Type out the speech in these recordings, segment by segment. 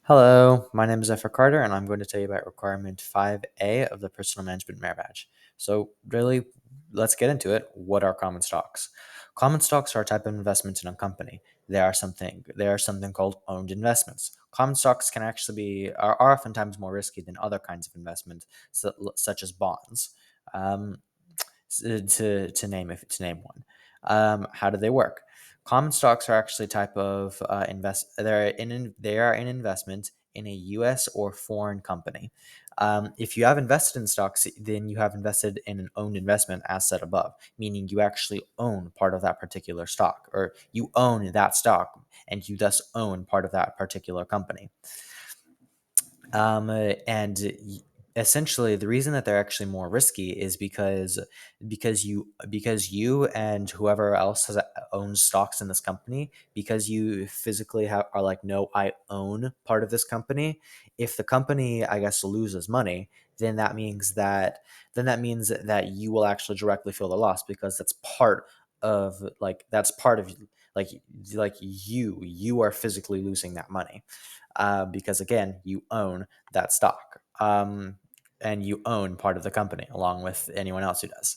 Hello, my name is Zephyr Carter, and I'm going to tell you about requirement 5A of the Personal Management Merit Badge. So, really, let's get into it. What are common stocks? Common stocks are a type of investment in a company. They are something called owned investments. Common stocks can actually are oftentimes more risky than other kinds of investment, such as bonds. Um, to name one. How do they work? Common stocks are actually a type of they are an investment in a U.S. or foreign company. If you have invested in stocks, then you have invested in an owned investment as said above, meaning you actually own part of that particular stock, or you own that stock, and you thus own part of that particular company. And essentially, the reason that they're actually more risky is because you and whoever else owns stocks in this company, because you physically are like, no, I own part of this company. If the company, I guess, loses money, then that means that you will actually directly feel the loss, because that's part of like you are physically losing that money, because again, you own that stock, and you own part of the company along with anyone else who does.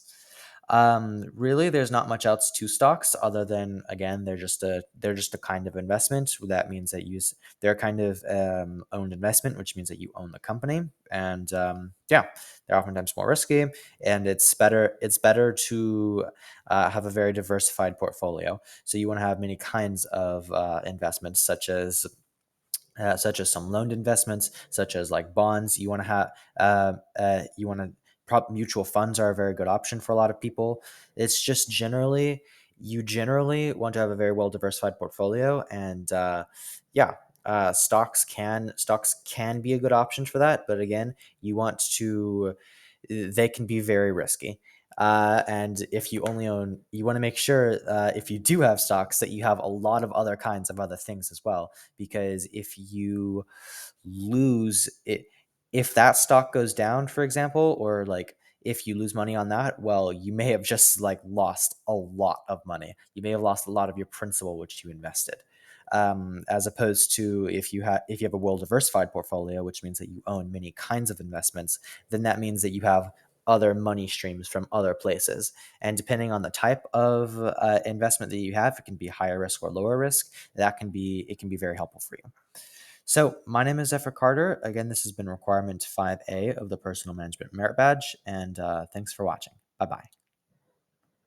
Really, there's not much else to stocks other than, again, they're just a kind of investment. That means that they're a kind of owned investment, which means that you own the company, and yeah, they're oftentimes more risky, and it's better to have a very diversified portfolio. So you want to have many kinds of investments, such as some loaned investments, such as like bonds. You want to prop mutual funds are a very good option for a lot of people. It's just you generally want to have a very well diversified portfolio, and yeah, stocks can be a good option for that. But again, they can be very risky. And if you only own, you want to make sure, if you do have stocks, that you have a lot of other kinds of other things as well. Because if you lose it, if that stock goes down, for example, or like if you lose money on that, well, you may have just like lost a lot of money. You may have lost a lot of your principal, which you invested. As opposed to if you have a well diversified portfolio, which means that you own many kinds of investments, then that means that you have other money streams from other places. And depending on the type of investment that you have, it can be higher risk or lower risk. It can be very helpful for you. So, my name is Zephyr Carter. Again, this has been requirement 5A of the Personal Management Merit Badge, and thanks for watching. Bye bye.